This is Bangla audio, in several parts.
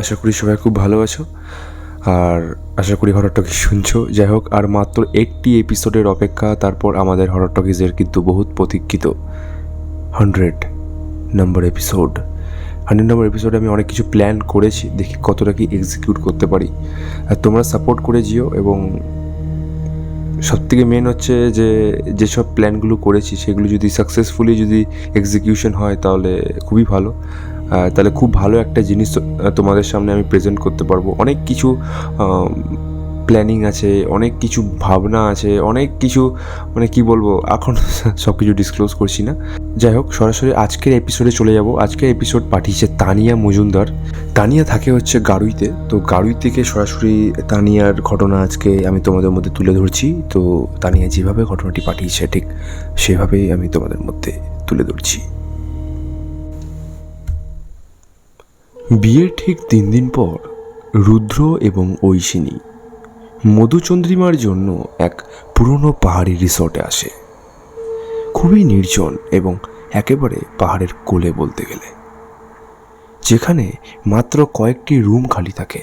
আশা করি সবাই খুব ভালো আছো, আর আশা করি হরর টকিজ শুনছো। যাই হোক, আর মাত্র একটি এপিসোডের অপেক্ষা, তারপর আমাদের হরর টকিজের কিন্তু বহুত প্রতীক্ষিত 100 নম্বর এপিসোড। 100 নম্বর এপিসোডে আমি অনেক কিছু প্ল্যান করেছি, দেখি কতটা কি এক্সিকিউট করতে পারি। আর তোমরা সাপোর্ট করে যেও, এবং সবথেকে মেন হচ্ছে যে যেসব প্ল্যানগুলো করেছি সেগুলো যদি সাকসেসফুলি যদি এক্সিকিউশন হয় তাহলে খুবই ভালো। তাহলে খুব ভালো একটা জিনিস তোমাদের সামনে আমি প্রেজেন্ট করতে পারবো। অনেক কিছু প্ল্যানিং আছে, অনেক কিছু ভাবনা আছে, অনেক কিছু মানে কি বলবো, এখন সব কিছু ডিসক্লোজ করছি না। যাই হোক, সরাসরি আজকের এপিসোডে চলে যাব। আজকের এপিসোড পাঠিয়েছে তানিয়া মজুমদার। তানিয়া থাকে হচ্ছে গাড়ুইতে, তো গাড়ুই থেকে সরাসরি তানিয়ার ঘটনা আজকে আমি তোমাদের মধ্যে তুলে ধরছি। তো তানিয়া যেভাবে ঘটনাটি পাঠিয়েছে ঠিক সেভাবেই আমি তোমাদের মধ্যে তুলে ধরছি। বিয়ের ঠিক 3 দিন পর রুদ্র এবং ঐশিনী মধুচন্দ্রিমার জন্য এক পুরনো পাহাড়ি রিসর্টে আসে। খুবই নির্জন এবং একেবারে পাহাড়ের কোলে বলতে গেলে, যেখানে মাত্র কয়েকটি রুম খালি থাকে।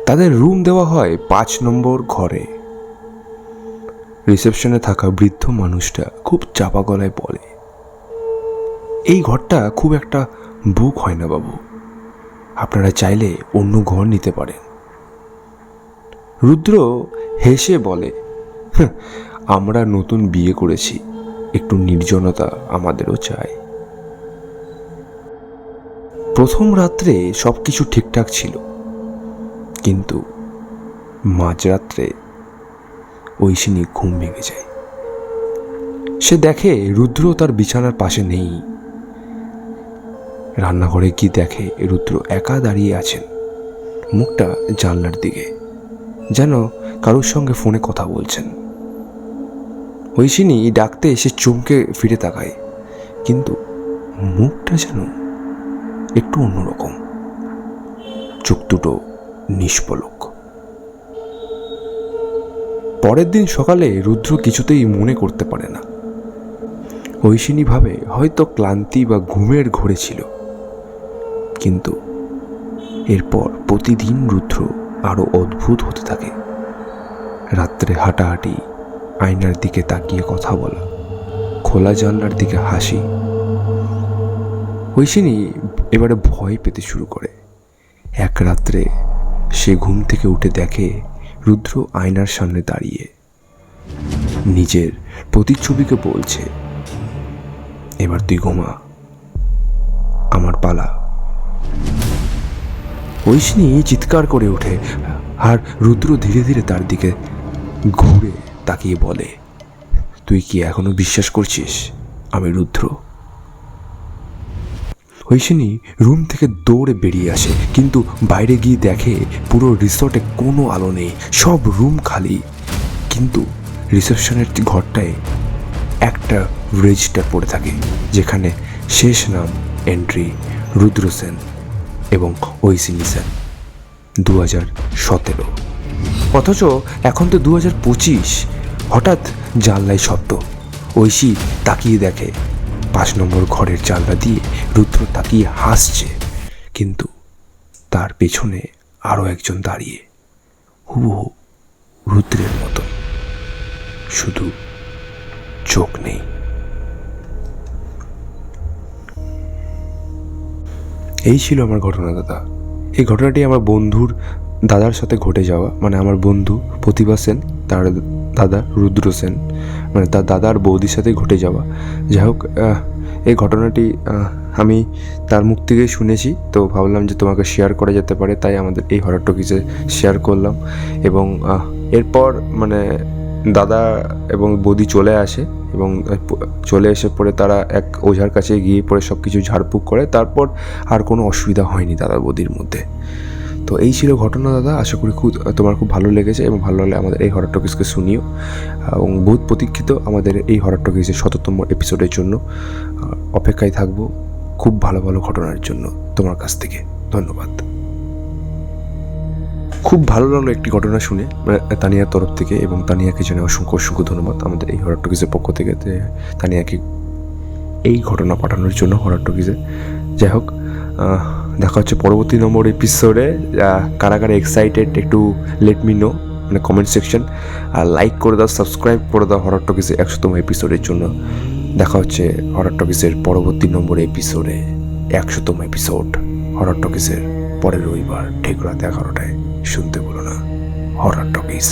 তাদের রুম দেওয়া হয় 5 নম্বর ঘরে। রিসেপশনে থাকা বৃদ্ধ মানুষটা খুব চাপা গলায় বলে, এই ঘরটা খুব একটা বুক হয় না বাবু, আপনারা চাইলে অন্য ঘর নিতে পারেন। রুদ্র হেসে বলে, আমরা নতুন বিয়ে করেছি, একটু নির্জনতা আমাদেরও চাই। প্রথম রাত্রে সব কিছু ঠিকঠাক ছিল, কিন্তু মাঝরাত্রে ঐশিনী ঘুম ভেঙে যায়। সে দেখে রুদ্র তার বিছানার পাশে নেই। রান্নাঘরে গিয়ে দেখে রুদ্র একা দাঁড়িয়ে আছেন, মুখটা জানলার দিকে, যেন কারোর সঙ্গে ফোনে কথা বলছেন। ঐশিনী ডাকতে এসে চমকে ফিরে তাকায়, কিন্তু মুখটা যেন একটু অন্যরকম, চোখ দুটো নিষ্পলক। পরের দিন সকালে রুদ্র কিছুতেই মনে করতে পারে না। ঐশিনী ভাবে হয়তো ক্লান্তি বা ঘুমের ঘোরে ছিল, কিন্তু এরপর প্রতিদিন রুদ্র আরো অদ্ভুত হতে থাকে। রাত্রে হাঁটাহাঁটি, আয়নার দিকে তাকিয়ে কথা বলা, খোলা জানলার দিকে হাসি। ঐশিনী এবারে ভয় পেতে শুরু করে। এক রাত্রে সে ঘুম থেকে উঠে দেখে রুদ্র আয়নার সামনে দাঁড়িয়ে নিজের প্রতিচ্ছবিকে বলছে, এবার তুই ঘুমা, আমার পালা। ঐশিনী চিৎকার করে ওঠে, আর রুদ্র ধীরে ধীরে তার দিকে ঘুরে তাকিয়ে বলে, তুই কি এখনো বিশ্বাস করছিস আমি রুদ্র? ঐশিনী রুম থেকে দৌড়ে বেরিয়ে আসে, কিন্তু বাইরে গিয়ে দেখে পুরো রিসর্টে কোনো আলো নেই, সব রুম খালি। কিন্তু রিসেপশনের ঘরটায় একটা রেজিস্টার পড়ে থাকে, যেখানে শেষ নাম এন্ট্রি রুদ্র সেন এবং ঐশিনী সেন, 2017। অথচ এখন তো 2025। হঠাৎ জানলায় শব্দ। ঐশী তাকিয়ে দেখে 5 নম্বর ঘরের জানলা দিয়ে রুদ্র তাকিয়ে হাসছে, কিন্তু তার পেছনে আরো একজন দাঁড়িয়ে, হুবহু রুদ্রের মতো, শুধু চোখ নেই। এই ছিল আমার ঘটনা দাদা। এই ঘটনাটি আমার বন্ধুর দাদার সাথে ঘটে যাওয়া, মানে আমার বন্ধু প্রতিভা সেন, তার দাদা রুদ্র সেন, মানে তার দাদা আর বৌদির সাথে ঘটে যাওয়া। যাই হোক, এই ঘটনাটি আমি তার মুখ থেকেই শুনেছি, তো ভাবলাম যে তোমাকে শেয়ার করা যেতে পারে, তাই আমাদের এই হরর টকিজে শেয়ার করলাম। এবং এরপর মানে দাদা এবং বৌদি চলে আসে, এবং চলে এসে পরে তারা এক ওঝার কাছে গিয়ে পরে সব কিছু ঝাড়ফুঁক করে, তারপর আর কোনো অসুবিধা হয়নি দাদা বৌদির মধ্যে। তো এই ছিল ঘটনা দাদা। আশা করি তোমার খুব ভালো লেগেছে, এবং ভালো লাগলে আমাদের এই হরর টকিজকে শুনিও, এবং বহুত প্রতীক্ষিত আমাদের এই হরর টকিজের 100তম এপিসোডের জন্য অপেক্ষায় থাকবো খুব ভালো ভালো ঘটনার জন্য তোমার কাছ থেকে। ধন্যবাদ। খুব ভালো লাগলো একটি ঘটনা শুনে, মানে তানিয়ার তরফ থেকে, এবং তানিয়াকে জানাই অসংখ্য অসংখ্য ধন্যবাদ আমাদের এই হরর টকিজের পক্ষ থেকে, তানিয়াকে এই ঘটনা পাঠানোর জন্য হরর টকিজে। যাই হোক, দেখা হচ্ছে পরবর্তী নম্বর এপিসোডে। কারা কারা এক্সাইটেড একটু লেট মি নো, মানে কমেন্ট সেকশন। আর লাইক করে দাও, সাবস্ক্রাইব করে দাও হরর টকিসের 100তম এপিসোডের জন্য। দেখা হচ্ছে হরর টকিসের পরবর্তী নম্বর এপিসোডে, 100তম এপিসোড হরর টকিসের পরের রবিবার ঠিক রাত 11টায়। শুনতে ভুলো না হরর টকিস।